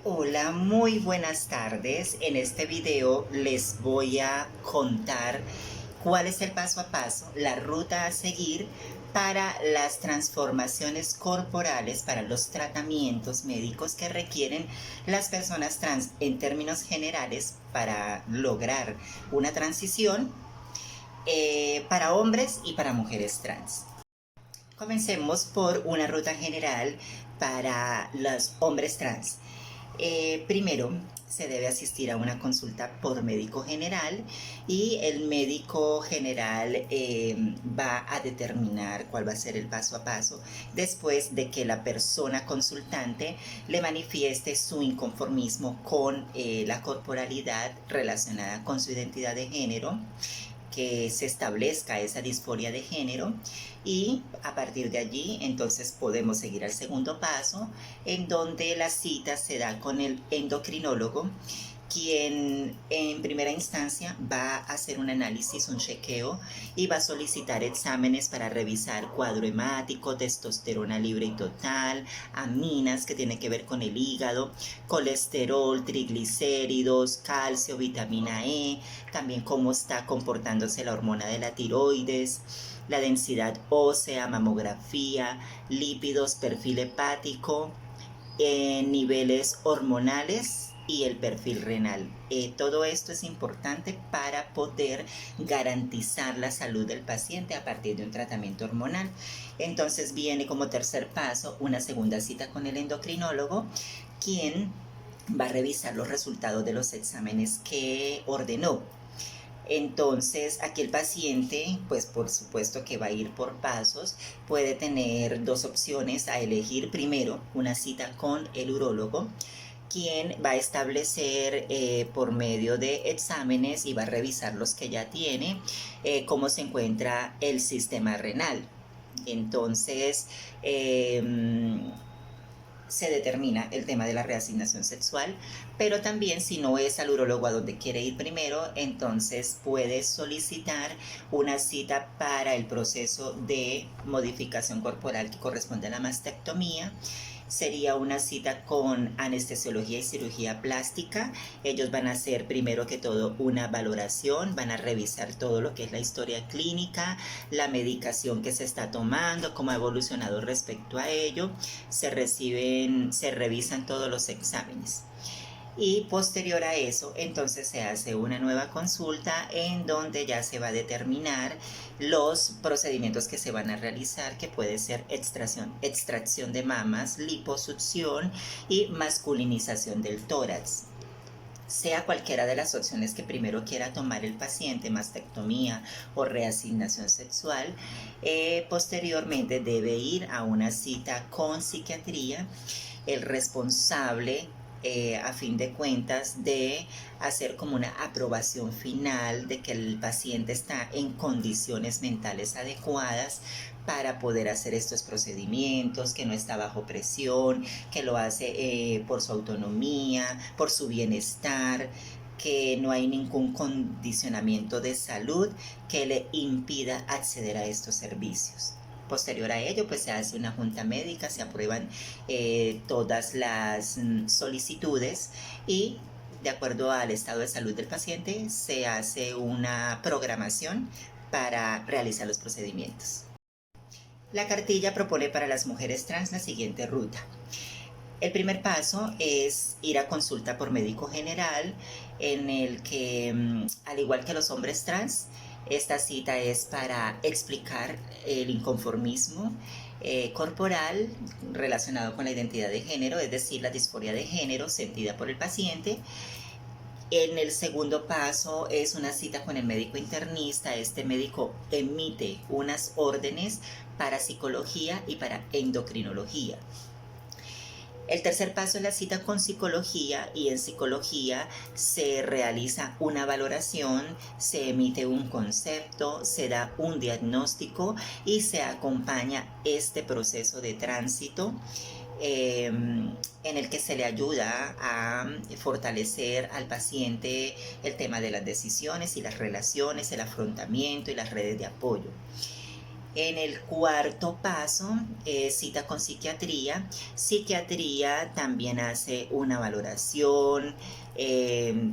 Hola, muy buenas tardes. En este video les voy a contar cuál es el paso a paso, la ruta a seguir para las transformaciones corporales, para los tratamientos médicos que requieren las personas trans en términos generales para lograr una transición para hombres y para mujeres trans. Comencemos por una ruta general para los hombres trans. Primero, se debe asistir a una consulta por médico general y el médico general va a determinar cuál va a ser el paso a paso después de que la persona consultante le manifieste su inconformismo con la corporalidad relacionada con su identidad de género, que se establezca esa disforia de género y a partir de allí entonces podemos seguir al segundo paso, en donde la cita se da con el endocrinólogo, quien en primera instancia va a hacer un análisis, un chequeo y va a solicitar exámenes para revisar cuadro hemático, testosterona libre y total, aminas que tiene que ver con el hígado, colesterol, triglicéridos, calcio, vitamina E, también cómo está comportándose la hormona de la tiroides, la densidad ósea, mamografía, lípidos, perfil hepático, niveles hormonales y el perfil renal. Todo esto es importante para poder garantizar la salud del paciente a partir de un tratamiento hormonal. Entonces viene como tercer paso una segunda cita con el endocrinólogo, quien va a revisar los resultados de los exámenes que ordenó. Entonces, aquí el paciente, pues por supuesto que va a ir por pasos, puede tener dos opciones a elegir. Primero, una cita con el urólogo, quien va a establecer por medio de exámenes y va a revisar los que ya tiene, cómo se encuentra el sistema renal. Entonces, se determina el tema de la reasignación sexual, pero también si no es al urólogo a donde quiere ir primero, entonces puede solicitar una cita para el proceso de modificación corporal que corresponde a la mastectomía. Sería una cita con anestesiología y cirugía plástica. Ellos van a hacer primero que todo una valoración, van a revisar todo lo que es la historia clínica, la medicación que se está tomando, cómo ha evolucionado respecto a ello. Se revisan todos los exámenes. Y posterior a eso, entonces se hace una nueva consulta en donde ya se va a determinar los procedimientos que se van a realizar, que puede ser extracción de mamas, liposucción y masculinización del tórax. Sea cualquiera de las opciones que primero quiera tomar el paciente, mastectomía o reasignación sexual, posteriormente debe ir a una cita con psiquiatría. El responsable, a fin de cuentas, de hacer como una aprobación final de que el paciente está en condiciones mentales adecuadas para poder hacer estos procedimientos, que no está bajo presión, que lo hace por su autonomía, por su bienestar, que no hay ningún condicionamiento de salud que le impida acceder a estos servicios. Posterior a ello, pues se hace una junta médica, se aprueban todas las solicitudes y de acuerdo al estado de salud del paciente se hace una programación para realizar los procedimientos. La cartilla propone para las mujeres trans la siguiente ruta. El primer paso es ir a consulta por médico general, en el que, al igual que los hombres trans, esta cita es para explicar el inconformismo corporal relacionado con la identidad de género, es decir, la disforia de género sentida por el paciente. En el segundo paso es una cita con el médico internista. Este médico emite unas órdenes para psicología y para endocrinología. El tercer paso es la cita con psicología y en psicología se realiza una valoración, se emite un concepto, se da un diagnóstico y se acompaña este proceso de tránsito en el que se le ayuda a fortalecer al paciente el tema de las decisiones y las relaciones, el afrontamiento y las redes de apoyo. En el cuarto paso, cita con psiquiatría. Psiquiatría también hace una valoración,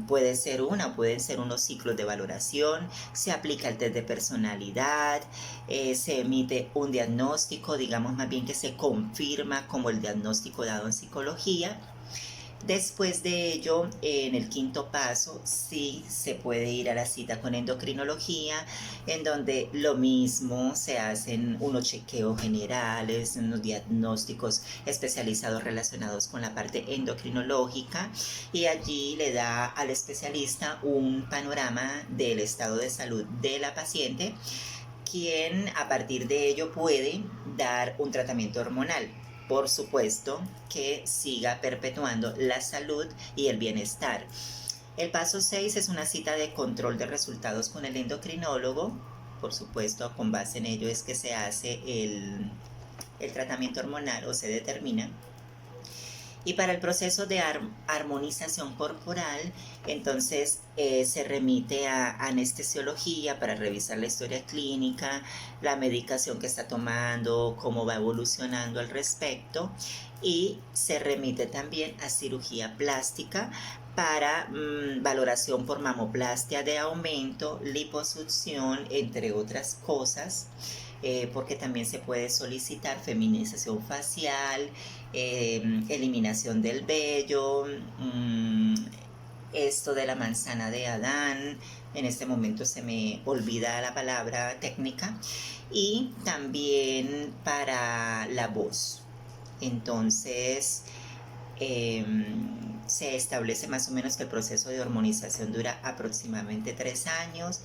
puede ser una, pueden ser unos ciclos de valoración, se aplica el test de personalidad, se emite un diagnóstico, digamos más bien que se confirma como el diagnóstico dado en psicología. Después de ello, en el quinto paso, sí se puede ir a la cita con endocrinología, en donde lo mismo se hacen unos chequeos generales, unos diagnósticos especializados relacionados con la parte endocrinológica, y allí le da al especialista un panorama del estado de salud de la paciente, quien a partir de ello puede dar un tratamiento hormonal. Por supuesto que siga perpetuando la salud y el bienestar. El paso 6 es una cita de control de resultados con el endocrinólogo. Por supuesto, con base en ello es que se hace el tratamiento hormonal o se determina. Y para el proceso de armonización corporal, entonces se remite a anestesiología para revisar la historia clínica, la medicación que está tomando, cómo va evolucionando al respecto, y se remite también a cirugía plástica para valoración por mamoplastia de aumento, liposucción, entre otras cosas. Porque también se puede solicitar feminización facial, eliminación del vello, esto de la manzana de Adán, en este momento se me olvida la palabra técnica, y también para la voz. Entonces, se establece más o menos que el proceso de hormonización dura aproximadamente 3 años,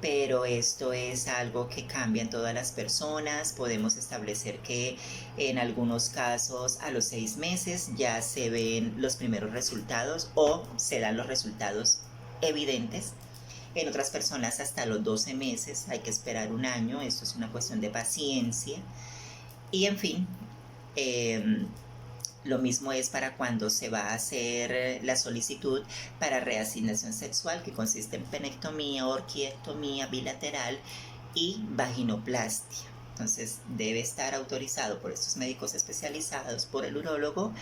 pero esto es algo que cambia en todas las personas. Podemos establecer que en algunos casos a los 6 meses ya se ven los primeros resultados o se dan los resultados evidentes. En otras personas hasta los 12 meses, hay que esperar un año, esto es una cuestión de paciencia. Y en fin, lo mismo es para cuando se va a hacer la solicitud para reasignación sexual, que consiste en penectomía, orquiectomía bilateral y vaginoplastia. Entonces debe estar autorizado por estos médicos especializados, por el urólogo,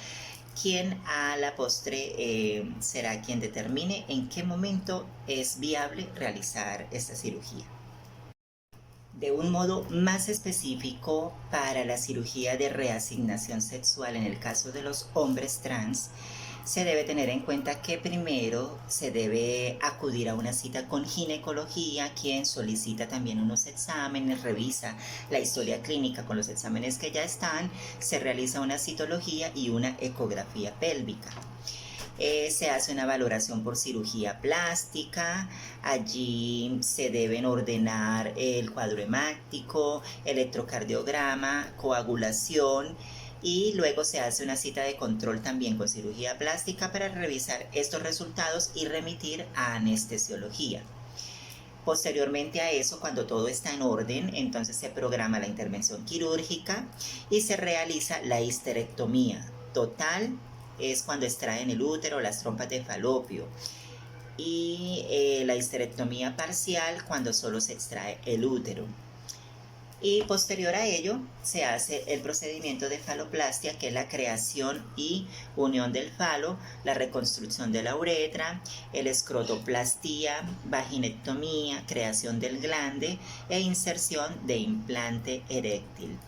quien a la postre será quien determine en qué momento es viable realizar esta cirugía. De un modo más específico, para la cirugía de reasignación sexual en el caso de los hombres trans, se debe tener en cuenta que primero se debe acudir a una cita con ginecología, quien solicita también unos exámenes, revisa la historia clínica con los exámenes que ya están, se realiza una citología y una ecografía pélvica. Se hace una valoración por cirugía plástica, allí se deben ordenar el cuadro hemático, electrocardiograma, coagulación, y luego se hace una cita de control también con cirugía plástica para revisar estos resultados y remitir a anestesiología. Posteriormente a eso, cuando todo está en orden, entonces se programa la intervención quirúrgica y se realiza la histerectomía total. Es cuando extraen el útero, las trompas de falopio, y la histerectomía parcial cuando solo se extrae el útero. Y posterior a ello se hace el procedimiento de faloplastia, que es la creación y unión del falo, la reconstrucción de la uretra, el escrotoplastía, vaginectomía, creación del glande e inserción de implante eréctil.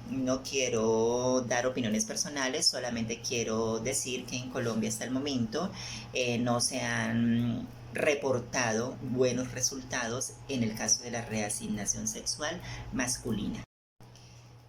No quiero dar opiniones personales, solamente quiero decir que en Colombia hasta el momento no se han reportado buenos resultados en el caso de la reasignación sexual masculina.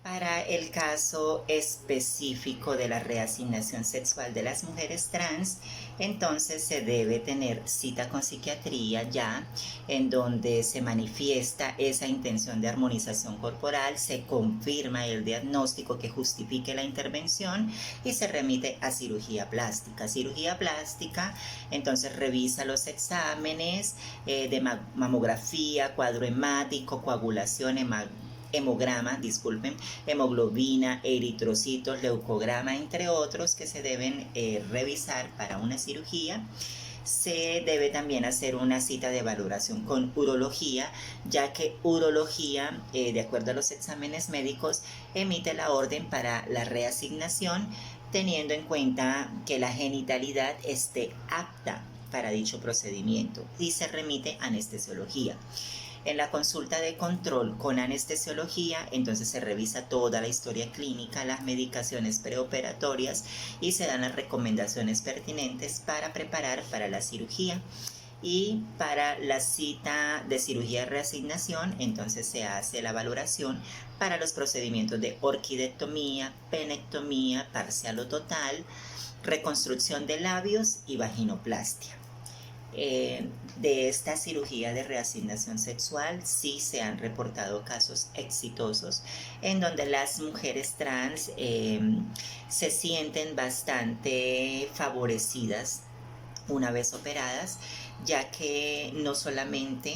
Para el caso específico de la reasignación sexual de las mujeres trans, entonces se debe tener cita con psiquiatría ya, en donde se manifiesta esa intención de armonización corporal, se confirma el diagnóstico que justifique la intervención y se remite a cirugía plástica. Cirugía plástica, entonces revisa los exámenes de mamografía, cuadro hemático, coagulación, hemograma, hemoglobina, eritrocitos, leucograma, entre otros, que se deben revisar para una cirugía. se debe también hacer una cita de valoración con urología, ya que urología, de acuerdo a los exámenes médicos, emite la orden para la reasignación, teniendo en cuenta que la genitalidad esté apta para dicho procedimiento y se remite a anestesiología. En la consulta de control con anestesiología, entonces se revisa toda la historia clínica, las medicaciones preoperatorias y se dan las recomendaciones pertinentes para preparar para la cirugía. Y para la cita de cirugía de reasignación, entonces se hace la valoración para los procedimientos de orquidectomía, penectomía parcial o total, reconstrucción de labios y vaginoplastia. De esta cirugía de reasignación sexual sí se han reportado casos exitosos en donde las mujeres trans se sienten bastante favorecidas una vez operadas, ya que no solamente,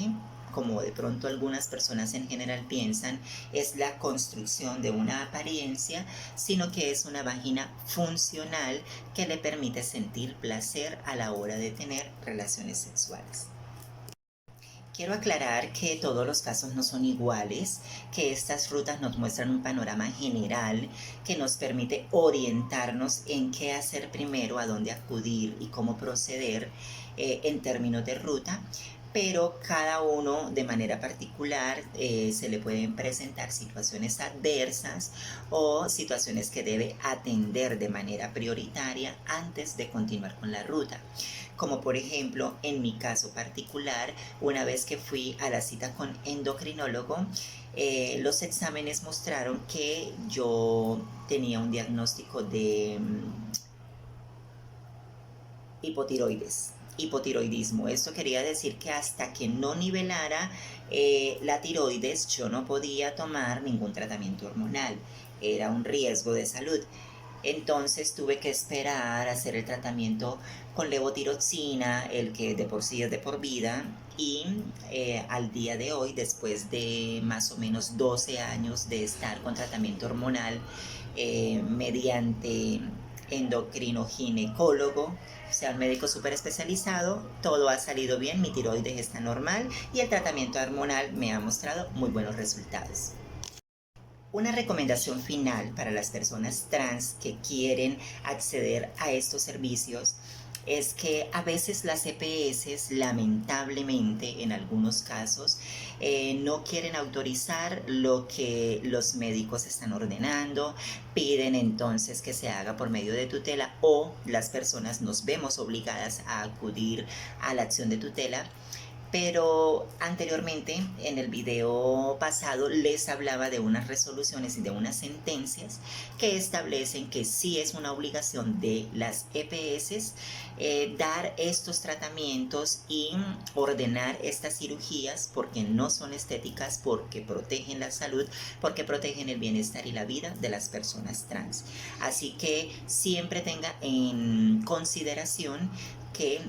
como de pronto algunas personas en general piensan, es la construcción de una apariencia, sino que es una vagina funcional que le permite sentir placer a la hora de tener relaciones sexuales. Quiero aclarar que todos los casos no son iguales, que estas rutas nos muestran un panorama general que nos permite orientarnos en qué hacer primero, a dónde acudir y cómo proceder en términos de ruta, pero cada uno de manera particular se le pueden presentar situaciones adversas o situaciones que debe atender de manera prioritaria antes de continuar con la ruta. Como por ejemplo, en mi caso particular, una vez que fui a la cita con endocrinólogo, los exámenes mostraron que yo tenía un diagnóstico de hipotiroidismo. Esto quería decir que hasta que no nivelara la tiroides, yo no podía tomar ningún tratamiento hormonal. Era un riesgo de salud. Entonces tuve que esperar a hacer el tratamiento con levotiroxina, el que de por sí es de por vida, y al día de hoy, después de más o menos 12 años de estar con tratamiento hormonal mediante endocrinoginecólogo, o sea, un médico súper especializado, todo ha salido bien, mi tiroides está normal y el tratamiento hormonal me ha mostrado muy buenos resultados. Una recomendación final para las personas trans que quieren acceder a estos servicios es que a veces las EPS, lamentablemente en algunos casos, no quieren autorizar lo que los médicos están ordenando, piden entonces que se haga por medio de tutela o las personas nos vemos obligadas a acudir a la acción de tutela. Pero anteriormente, en el video pasado, les hablaba de unas resoluciones y de unas sentencias que establecen que sí es una obligación de las EPS dar estos tratamientos y ordenar estas cirugías porque no son estéticas, porque protegen la salud, porque protegen el bienestar y la vida de las personas trans. Así que siempre tenga en consideración que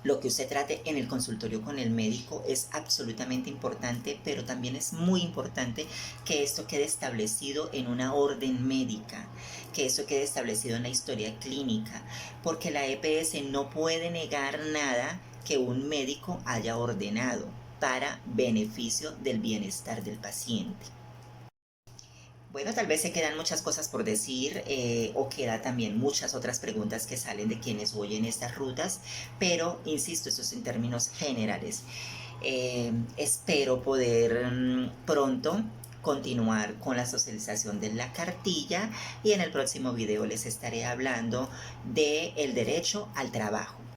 lo que usted trate en el consultorio con el médico es absolutamente importante, pero también es muy importante que esto quede establecido en una orden médica, que esto quede establecido en la historia clínica, porque la EPS no puede negar nada que un médico haya ordenado para beneficio del bienestar del paciente. Bueno, tal vez se quedan muchas cosas por decir o queda también muchas otras preguntas que salen de quienes oyen estas rutas, pero insisto, esto es en términos generales. Espero poder pronto continuar con la socialización de la cartilla y en el próximo video les estaré hablando del derecho al trabajo.